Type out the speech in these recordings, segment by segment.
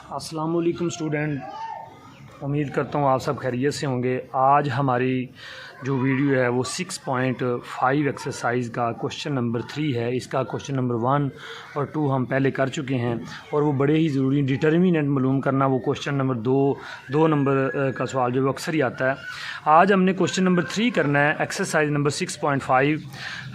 अस्सलाम वालेकुम स्टूडेंट, उम्मीद करता हूँ आप सब खैरियत से होंगे। आज हमारी जो वीडियो है वो 6.5 एक्सरसाइज का क्वेश्चन नंबर 3 है। इसका क्वेश्चन नंबर 1 और 2 हम पहले कर चुके हैं और वो बड़े ही ज़रूरी डिटर्मिनेंट मालूम करना, वो क्वेश्चन नंबर 2 नंबर का सवाल जो अक्सर ही आता है। आज हमने क्वेश्चन नंबर 3 करना है, एक्सरसाइज नंबर 6.5।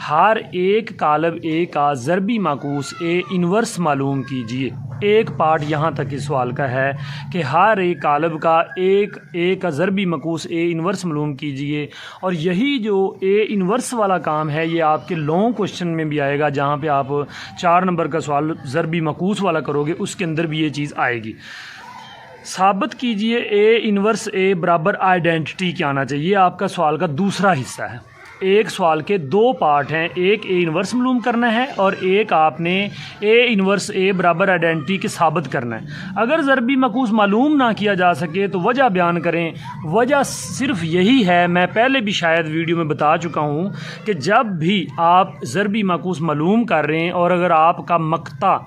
हर एक कालब ए का ज़रबी माकूस ए इन्वर्स मालूम कीजिए। एक पार्ट यहाँ तक इस सवाल का है कि हर एक कालब का एक ए का ज़रबी माकूस ए इन्वर्स मालूम कीजिए, और यही जो ए इन्वर्स वाला काम है ये आपके लॉन्ग क्वेश्चन में भी आएगा, जहाँ पे आप 4 नंबर का सवाल ज़रबी माकूस वाला करोगे उसके अंदर भी ये चीज़ आएगी। साबित कीजिए ए इन्वर्स ए बराबर आइडेंटिटी क्या आना चाहिए। आपका सवाल का दूसरा हिस्सा है। एक सवाल के 2 पार्ट हैं, एक ए इन्वर्स मालूम करना है और एक आपने ए इन्वर्स ए बराबर आइडेंटिटी के साबित करना है। अगर ज़रबी माकूस मालूम ना किया जा सके तो वजह बयान करें। वजह सिर्फ यही है, मैं पहले भी शायद वीडियो में बता चुका हूँ कि जब भी आप ज़रबी माकूस मालूम कर रहे हैं और अगर आपका मक्ता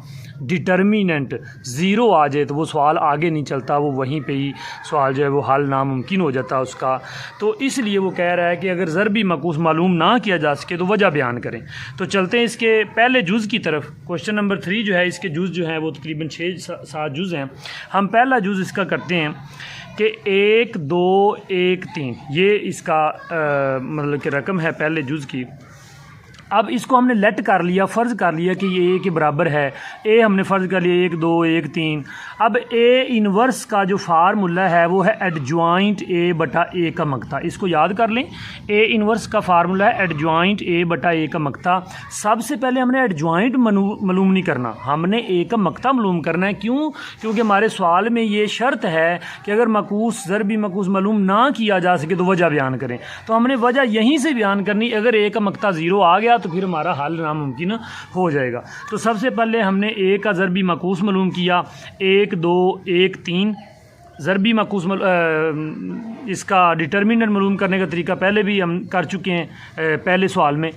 डिटर्मिनेंट ज़ीरो आ जाए तो वो सवाल आगे नहीं चलता, वो वहीं पे ही सवाल जो है वो हल नामुमकिन हो जाता है उसका। तो इसलिए वो कह रहा है कि अगर ज़रबी माकूस मालूम ना किया जा सके तो वजह बयान करें। तो चलते हैं इसके पहले जुज़ की तरफ। क्वेश्चन नंबर 3 जो है, इसके जुज़ जो हैं वो तकरीबन 6-7 जुज़ हैं। हम पहला जुज़ इसका करते हैं कि 1 2 1 3 ये इसका मतलब कि रकम है पहले जुज़ की। अब इसको हमने लेट कर लिया, फ़र्ज़ कर लिया कि ये ए के बराबर है। ए हमने फ़र्ज़ कर लिया 1 2 1 3। अब ए इन्वर्स का जो फार्मूला है वो है एडजॉइंट ए बटा ए का मक्ता। इसको याद कर लें, ए इन्वर्स का फार्मूला है एडजॉइंट ए बटा ए का मक्ता। सबसे पहले हमने एडजॉइंट मालूम नहीं करना, हमने ए का मक्ता मालूम करना है। क्यों? क्योंकि हमारे सवाल में ये शर्त है कि अगर माकूस ज़रबी माकूस मालूम ना किया जा सके तो वजह बयान करें। तो हमने वजह यहीं से बयान करनी। अगर ए का मक्ता ज़ीरो आ गया तो फिर हमारा हल नामुमकिन हो जाएगा। तो सबसे पहले हमने ए का ज़रबी माकूस मालूम किया, 1 2 1 3। ज़रबी माकूस इसका डिटर्मिनेंट मालूम करने का तरीका पहले भी हम कर चुके हैं पहले सवाल में,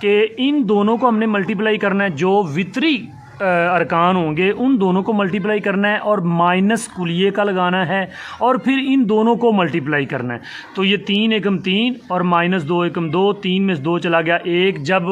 कि इन दोनों को हमने मल्टीप्लाई करना है। जो वितरी अरकान होंगे उन दोनों को मल्टीप्लाई करना है और माइनस कुलिये का लगाना है और फिर इन दोनों को मल्टीप्लाई करना है। तो ये 3 एकम 3 और माइनस 2 एकम 2, 3 में से 2 चला गया 1। जब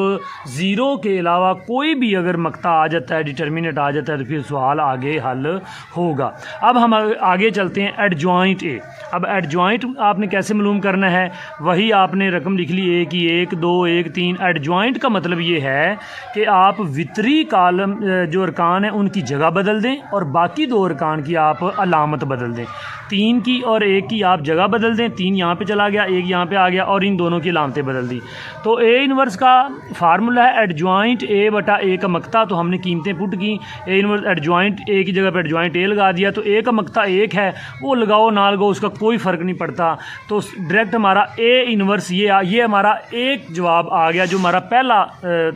ज़ीरो के अलावा कोई भी अगर मक्ता आ जाता है, डिटर्मिनेंट आ जाता है, तो फिर सवाल आगे हल होगा। अब हम आगे चलते हैं एडजॉइंट ए। अब एडजॉइंट आपने कैसे मालूम करना है, वही आपने रकम लिख ली ए की 1 2 1 3। एडजॉइंट का मतलब ये है कि आप वितरी कालम जो अरकान है उनकी जगह बदल दें और बाकी 2 अरकान की आप अलामत बदल दें। 3 की और 1 की आप जगह बदल दें, 3 यहाँ पे चला गया 1 यहाँ पे आ गया, और इन दोनों की अलामतें बदल दी। तो ए इन्वर्स का फार्मूला है एडजॉइंट ए बटा ए का मक्ता। तो हमने कीमतें पुट की, ए इन्वर्स एडजॉइंट ए की जगह पर एडजॉइंट ए लगा दिया। तो ए का मक्ता 1 है, वो लगाओ ना लगाओ उसका कोई फ़र्क नहीं पड़ता। तो डायरेक्ट हमारा ए इन्वर्स ये हमारा एक जवाब आ गया जो हमारा पहला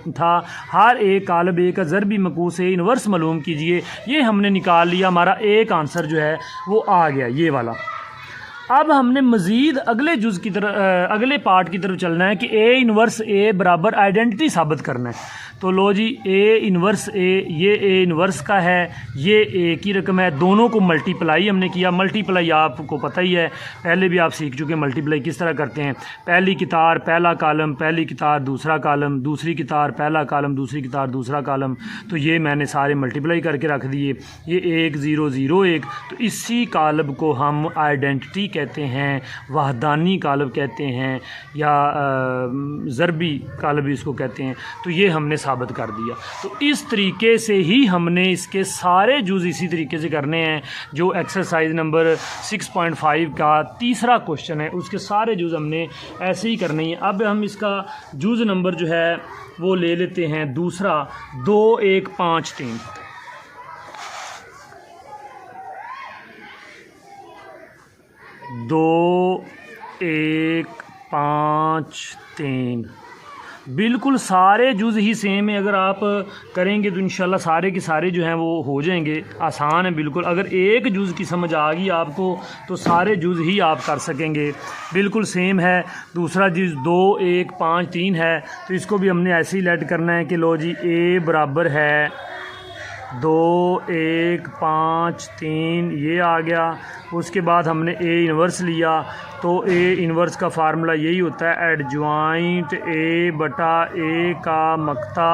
था। हर एक कालब ए का ज़रबी माकूस से इन्वर्स मालूम कीजिए, ये हमने निकाल लिया। हमारा एक आंसर जो है वो आ गया, ये वाला। अब हमने मज़ीद अगले जुज़ की तरफ, अगले पार्ट की तरफ चलना है कि ए इन्वर्स ए बराबर आइडेंटिटी साबित करना है। तो लो जी, ए इन्वर्स ये ए इन्वर्स का है, ये ए की रकम है, दोनों को मल्टीप्लाई हमने किया। मल्टीप्लाई आपको पता ही है, पहले भी आप सीख चुके हैं मल्टीप्लाई किस तरह करते हैं। पहली कितार पहला कालम, पहली कितार दूसरा कालम, दूसरी कितार पहला कालम, दूसरी कितार दूसरा कालम। तो ये मैंने सारे मल्टीप्लाई करके रख दिए। ये 1 0 0 1। तो इसी कालब को हम आइडेंटिटी कहते हैं, वहदानी कालब कहते हैं, या ज़रबी कालब इसको कहते हैं। तो ये हमने साबित कर दिया। तो इस तरीके से ही हमने इसके सारे जुज़ इसी तरीके से करने हैं। जो एक्सरसाइज नंबर 6.5 का तीसरा क्वेश्चन है उसके सारे जुज़ हमने ऐसे ही करने हैं। अब हम इसका जुज़ नंबर जो है वो ले लेते हैं दूसरा, 2 1 5 3। 2 1 5 3 बिल्कुल सारे जुज़ ही सेम है। अगर आप करेंगे तो इंशाल्लाह सारे के सारे जो हैं वो हो जाएंगे। आसान है बिल्कुल। अगर एक जुज़ की समझ आ गई आपको तो सारे जुज़ ही आप कर सकेंगे। बिल्कुल सेम है। दूसरा जुज़ 2 1 5 3 है, तो इसको भी हमने ऐसे ही लेट करना है कि लो जी ए बराबर है 2 1 5 3 ये आ गया। उसके बाद हमने ए इन्वर्स लिया, तो ए इन्वर्स का फार्मूला यही होता है एडजॉइंट ए बटा ए का मक्ता,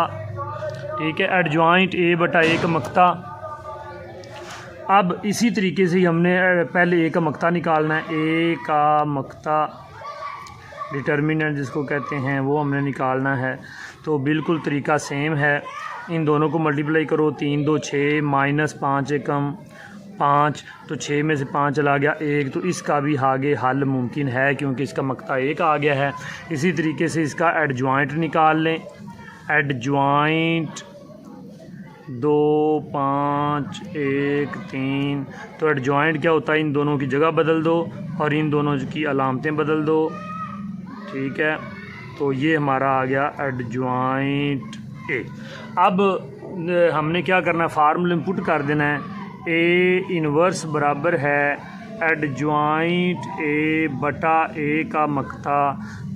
ठीक है, एडजॉइंट ए बटा ए का मक्ता। अब इसी तरीके से हमने पहले ए का मक्ता निकालना है, ए का मक्ता डिटर्मिनेंट जिसको कहते हैं वो हमने निकालना है। तो बिल्कुल तरीका सेम है, इन दोनों को मल्टीप्लाई करो, 3 2 6 माइनस 5 एकम 5, तो 6 में से 5 चला गया 1, तो इसका भी आगे हल मुमकिन है क्योंकि इसका मक्ता 1 आ गया है। इसी तरीके से इसका एडजॉइंट निकाल लें, एडजॉइंट 2 5 1 3, तो एडजॉइंट क्या होता है, इन दोनों की जगह बदल दो और इन दोनों की अलामतें बदल दो, ठीक है। तो ये हमारा आ गया एडजॉइंट ए। अब हमने क्या करना है, फार्मूले में पुट कर देना है, ए इन्वर्स बराबर है एडजॉइंट ए बटा ए का मक्ता।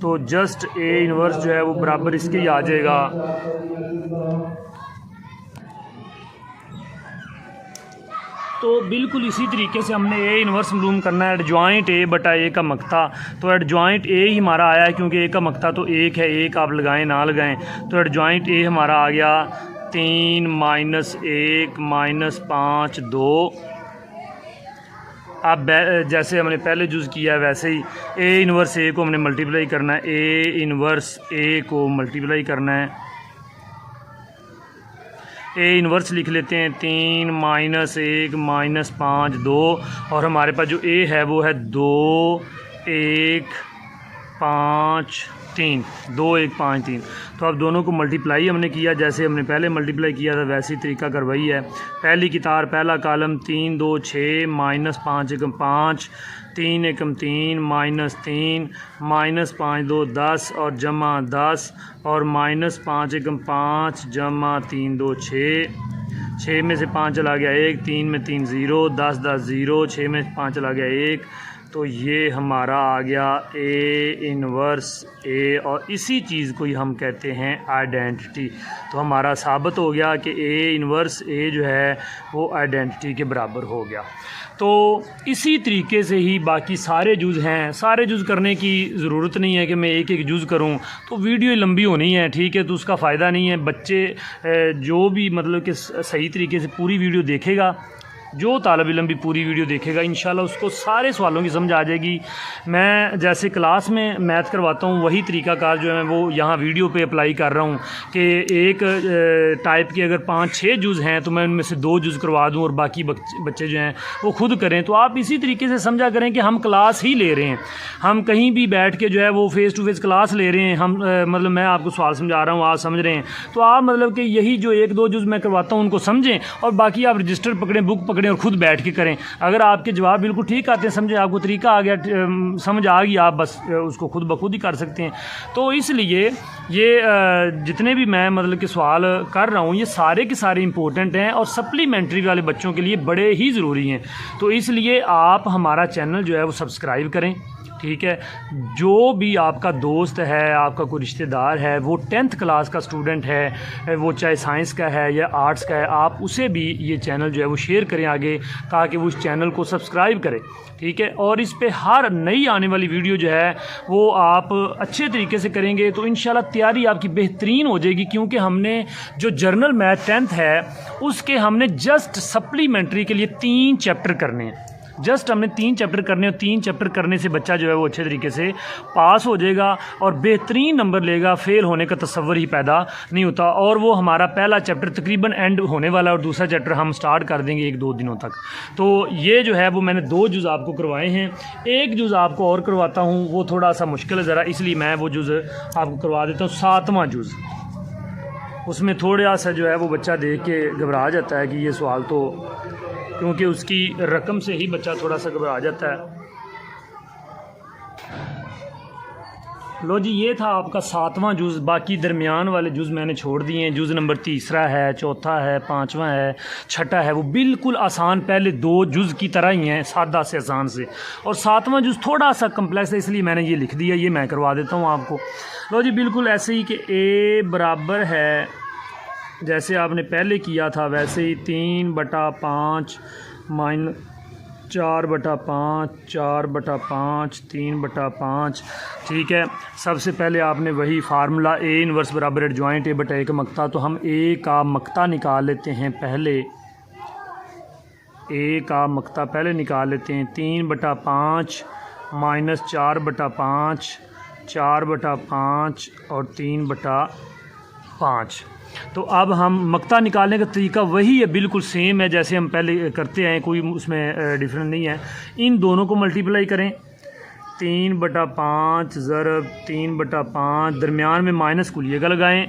तो जस्ट ए इन्वर्स जो है वो बराबर इसके ही आ जाएगा, तो बिल्कुल इसी तरीके से हमने ए इन्वर्स मालूम करना है एडजॉइंट ए बटा ए का मक्ता। तो एडजॉइंट ए ही हमारा आया है क्योंकि ए का मक्ता तो 1 है, 1 आप लगाएं ना लगाएं, तो एडजॉइंट ए हमारा आ गया 3 माइनस 1 माइनस 5 2। अब जैसे हमने पहले यूज़ किया है वैसे ही ए इन्वर्स ए को हमने मल्टीप्लाई करना है, ए इन्वर्स ए को मल्टीप्लाई करना है, ए इन्वर्स लिख लेते हैं 3 माइनस 1 माइनस 5 2, और हमारे पास जो ए है वो है 2 1 5 3, 2 1 5 3। तो अब दोनों को मल्टीप्लाई हमने किया, जैसे हमने पहले मल्टीप्लाई किया था वैसे ही तरीका करवाई है। पहली की तार पहला कॉलम 3 2 6 माइनस 5 एकम 5 3 एकम 3 माइनस 3 माइनस 5 2 10 और जमा 10 और माइनस 5 एकम 5 जमा 3 2 6 में से 5 चला गया 1, 3 में 3 0 10 10 0, 6 में 5 चला गया 1, तो ये हमारा आ गया ए इन्वर्स ए, और इसी चीज़ को ही हम कहते हैं आइडेंटिटी। तो हमारा साबित हो गया कि ए इन्वर्स ए जो है वो आइडेंटिटी के बराबर हो गया। तो इसी तरीके से ही बाकी सारे जुज़ हैं, सारे जुज़ करने की ज़रूरत नहीं है कि मैं एक एक जुज़ करूं, तो वीडियो लंबी होनी है, ठीक है, तो उसका फ़ायदा नहीं है। बच्चे जो भी मतलब कि सही तरीके से पूरी वीडियो देखेगा, जो तालिब इल्म भी पूरी वीडियो देखेगा इंशाल्लाह उसको सारे सवालों की समझ आ जाएगी। मैं जैसे क्लास में मैथ करवाता हूँ वही तरीक़ाकार जो है वो यहाँ वीडियो पे अप्लाई कर रहा हूँ कि एक टाइप के अगर 5-6 जुज़ हैं तो मैं उनमें से 2 जुज़ करवा दूँ और बाकी बच्चे जो हैं वो खुद करें। तो आप इसी तरीके से समझा करें कि हम क्लास ही ले रहे हैं, हम कहीं भी बैठ के जो है वो फ़ेस टू फेस क्लास ले रहे हैं। हम मतलब मैं आपको सवाल समझा रहा हूँ, आप समझ रहे हैं, तो आप मतलब कि यही जो 1-2 जुज़ मैं करवाता हूँ उनको समझें और बाकी आप रजिस्टर पकड़ें, बुक पकड़ें और ख़ुद बैठ के करें। अगर आपके जवाब बिल्कुल ठीक आते हैं, समझे, आपको तरीका आ गया, समझ आ गई, आप बस उसको खुद ब खुद ही कर सकते हैं। तो इसलिए ये जितने भी मैं मतलब कि सवाल कर रहा हूँ ये सारे के सारे इंपॉर्टेंट हैं और सप्लीमेंट्री वाले बच्चों के लिए बड़े ही ज़रूरी हैं। तो इसलिए आप हमारा चैनल जो है वो सब्सक्राइब करें, ठीक है। जो भी आपका दोस्त है, आपका कोई रिश्तेदार है, वो 10th क्लास का स्टूडेंट है, वो चाहे साइंस का है या आर्ट्स का है, आप उसे भी ये चैनल जो है वो शेयर करें आगे, ताकि वो इस चैनल को सब्सक्राइब करे, ठीक है। और इस पे हर नई आने वाली वीडियो जो है वो आप अच्छे तरीके से करेंगे तो इंशाल्लाह तैयारी आपकी बेहतरीन हो जाएगी, क्योंकि हमने जो जर्नल मैथ 10th है उसके हमने जस्ट सप्लीमेंट्री के लिए 3 चैप्टर करने हैं। जस्ट हमने 3 चैप्टर करने, और 3 चैप्टर करने से बच्चा जो है वो अच्छे तरीके से पास हो जाएगा और बेहतरीन नंबर लेगा। फेल होने का तसव्वुर ही पैदा नहीं होता। और वो हमारा पहला चैप्टर तकरीबन एंड होने वाला है और दूसरा चैप्टर हम स्टार्ट कर देंगे 1-2 दिनों तक। तो ये जो है वो मैंने 2 जुज़ आपको करवाए हैं, एक जुज़ आपको और करवाता हूँ, वो थोड़ा सा मुश्किल है ज़रा, इसलिए मैं वो जुज़ आपको करवा देता हूँ। 7वां जुज़, उसमें थोड़ा सा जो है वो बच्चा देख के घबरा जाता है कि ये सवाल तो, क्योंकि उसकी रकम से ही बच्चा थोड़ा सा घबरा जाता है। लो जी, ये था आपका 7वां जुज़। बाकी दरमियान वाले जुज़ मैंने छोड़ दिए हैं। जुज़ नंबर 3 है, 4 है, 5वां है, 6 है, वो बिल्कुल आसान पहले 2 जुज़ की तरह ही हैं, सादा से आसान से। और 7वां जुज़ थोड़ा सा कम्प्लेक्स है, इसलिए मैंने ये लिख दिया, ये मैं करवा देता हूँ आपको। लो जी, बिल्कुल ऐसे ही कि ए बराबर है जैसे आपने पहले किया था वैसे ही 3/5 माइनस 4/5 4/5 3/5। ठीक है, सबसे पहले आपने वही फार्मूला ए इनवर्स बराबर एडजॉइंट ए बटा ए का मक्ता, तो हम ए का मक्ता निकाल लेते हैं पहले। ए का मक्ता पहले निकाल लेते हैं। 3/5 माइनस 4/5 4/5 और 3/5। तो अब हम मक्ता निकालने का तरीका वही है, बिल्कुल सेम है जैसे हम पहले करते हैं, कोई उसमें डिफरेंस नहीं है। इन दोनों को मल्टीप्लाई करें। 3/5 ज़रब 3/5, दरमियान में माइनस कुलिएगा लगाएं।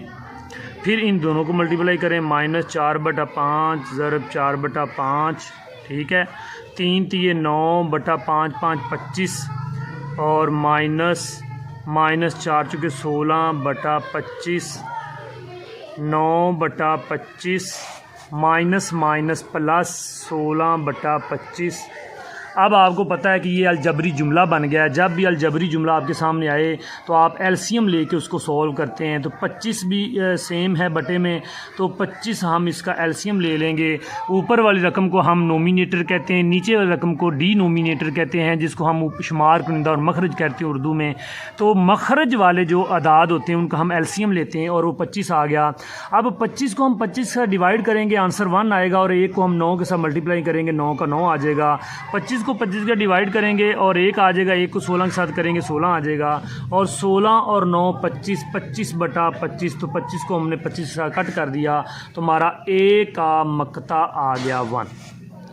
फिर इन दोनों को मल्टीप्लाई करें। माइनस 4/5 ज़रब 4/5। ठीक है, 3 तिये 9/5 5 25 और माइनस 4 चुके 16/25 9/25 माइनस माइनस प्लस 16/25। अब आपको पता है कि ये अलजबरी जुमला बन गया है। जब भी अलजबरी जुमला आपके सामने आए तो आप एलसीएम लेके उसको सॉल्व करते हैं। तो 25 भी सेम है बटे में, तो 25 हम इसका एलसीएम ले लेंगे। ऊपर वाली रकम को हम नोमिनेटर कहते हैं, नीचे वाली रकम को डिनोमिनेटर कहते हैं, जिसको हम शुमार कुनिंदा और मखरज कहते हैं उर्दू में। तो मखरज वाले जो अदाद होते हैं उनका हम एलसीएम लेते हैं और वो 25 आ गया। अब 25 को हम 25 से डिवाइड करेंगे, आंसर 1 आएगा, और 1 को हम 9 के साथ मल्टीप्लाई करेंगे, 9 का 9 आ जाएगा। 25 को 25 का डिवाइड करेंगे और 1 आ जाएगा, 1 को 16 के साथ करेंगे, 16 आ जाएगा। और 16 और 9 25 25/25, तो 25 को हमने 25 से कट कर दिया, तो हमारा ए का मक्ता आ गया 1।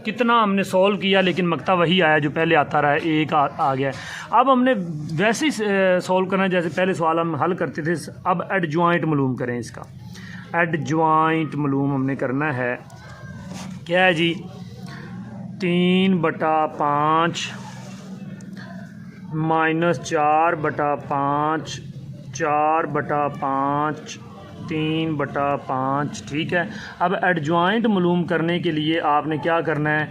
कितना हमने सॉल्व किया लेकिन मक्ता वही आया जो पहले आता रहा है, ए का आ गया। अब हमने वैसे ही सॉल्व करना है जैसे पहले सवाल हम हल करते थे। अब एडजॉइंट मालूम करें इसका। एडजॉइंट मालूम हमने करना है, क्या है जी? 3/5 माइनस 4/5 4/5 3/5। ठीक है, अब एडजॉइंट मालूम करने के लिए आपने क्या करना है,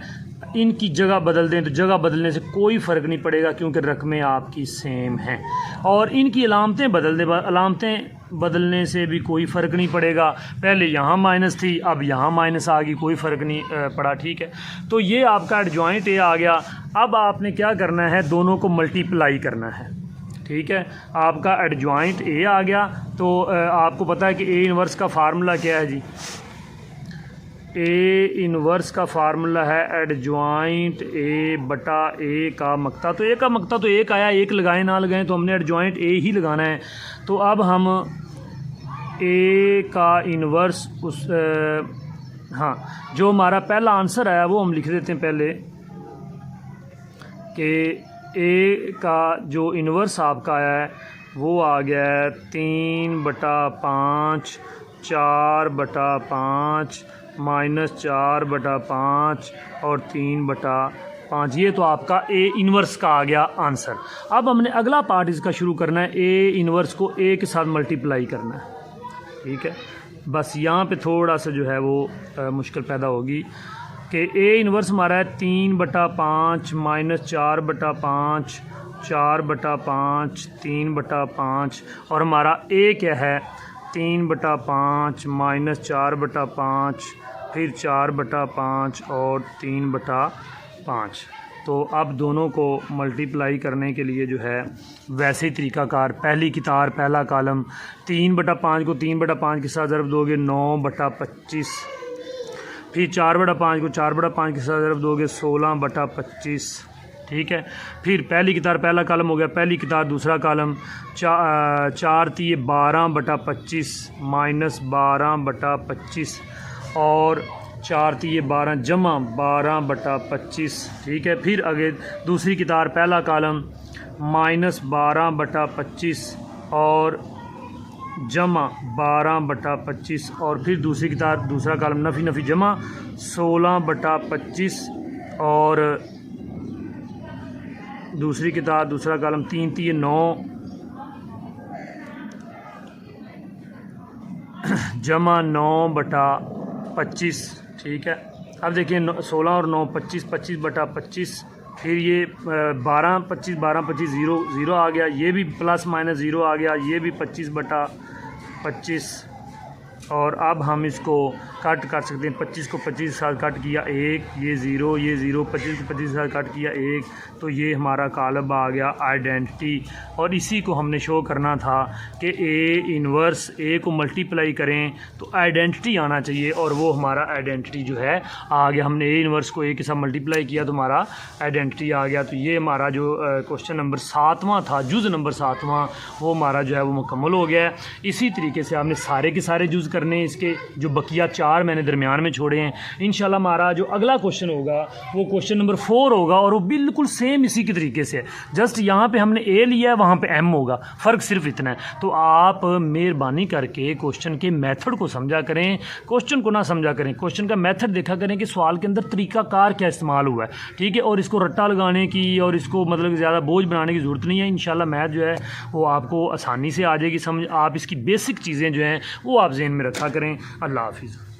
इनकी जगह बदल दें। तो जगह बदलने से कोई फ़र्क नहीं पड़ेगा क्योंकि रकमें आपकी सेम हैं। और इनकी अलामतें बदल दें, अलामतें बदलने से भी कोई फ़र्क नहीं पड़ेगा। पहले यहाँ माइनस थी, अब यहाँ माइनस आ गई, कोई फ़र्क नहीं पड़ा। ठीक है, तो ये आपका एडजॉइंट ए आ गया। अब आपने क्या करना है, दोनों को मल्टीप्लाई करना है। ठीक है, आपका एडजॉइंट ए आ गया। तो आपको पता है कि ए इनवर्स का फार्मूला क्या है जी? ए इनवर्स का फार्मूला है एडजॉइंट ए बटा ए का मक्ता। तो ए का मक्ता तो एक आया, एक लगाएं ना लगाएं, तो हमने एडजॉइंट ए ही लगाना है। तो अब हम ए का इनवर्स उस हाँ, जो हमारा पहला आंसर आया वो हम लिख देते हैं पहले, कि ए का जो इनवर्स आपका आया है वो आ गया है 3/5 4/5 माइनस 4/5 और 3/5। ये तो आपका ए इनवर्स का आ गया आंसर। अब हमने अगला पार्ट इसका शुरू करना है, ए इनवर्स को ए के साथ मल्टीप्लाई करना है। ठीक है, बस यहाँ पे थोड़ा सा जो है वो मुश्किल पैदा होगी कि ए इनवर्स हमारा है 3/5 माइनस 4/5 4/5 3/5, और हमारा ए क्या है 3/5 माइनस 4/5 फिर 4/5 और 3/5। तो अब दोनों को मल्टीप्लाई करने के लिए जो है वैसे ही तरीक़ाकार, पहली कितार पहला कॉलम, 3/5 को 3/5 के साथ ज़रब दोगे 9/25, फिर 4/5 को 4/5 के साथ ज़रब दोगे 16/25। ठीक है, फिर पहली कितार पहला कॉलम हो गया, पहली कितार दूसरा कॉलम, 4 तिये 12/25 माइनस 12/25 और 4 तिये 12 जमा 12/25। ठीक है, फिर आगे दूसरी कितार पहला कॉलम माइनस 12/25 और जमा 12/25, और फिर दूसरी कितार दूसरा कॉलम नफ़ी नफ़ी जमा 16/25 और दूसरी किताब दूसरा कॉलम 3 तिये 9 जमा 9/25। ठीक है, अब देखिए 16 और 9 25 25/25, फिर ये 12 25 0 0 आ गया, ये भी प्लस माइनस 0 आ गया, ये भी 25/25। और अब हम इसको कट कर सकते हैं। 25 को 25 के साथ कट किया 1, ये 0 ये 0, 25 को 25 के साथ कट किया 1, तो ये हमारा कॉलम आ गया आइडेंटिटी। और इसी को हमने शो करना था कि ए इन्वर्स ए को मल्टीप्लाई करें तो आइडेंटिटी आना चाहिए, और वो हमारा आइडेंटिटी जो है आ गया। हमने ए इन्वर्स को ए के साथ मल्टीप्लाई किया तो हमारा आइडेंटिटी आ गया। तो ये हमारा जो क्वेश्चन नंबर 7वां था, जुज़ नंबर 7वां, वो हमारा जो है वो मुकम्मल हो गया है। इसी तरीके से आपने सारे के सारे जुज़ करने हैं। इसके जो बकिया 4 मैंने दरमियान में छोड़े हैं, इंशाल्लाह हमारा जो अगला क्वेश्चन होगा वो क्वेश्चन नंबर 4 होगा, और वो बिल्कुल सेम इसी के तरीके से है। जस्ट यहाँ पे हमने ए लिया है, वहाँ पे एम होगा, फ़र्क सिर्फ इतना है। तो आप मेहरबानी करके क्वेश्चन के मेथड को समझा करें, क्वेश्चन को ना समझा करें, क्वेश्चन का मेथड देखा करें कि सवाल के अंदर तरीक़ाकार क्या इस्तेमाल हुआ है, ठीक है। और इसको रट्टा लगाने की और इसको मतलब ज़्यादा बोझ बनाने की ज़रूरत नहीं है। इंशाल्लाह मैथ जो है वो आपको आसानी से आ जाएगी समझ। आप इसकी बेसिक चीज़ें जो हैं वो आप ज़हन में रखा करें। अल्लाह हाफ़िज़।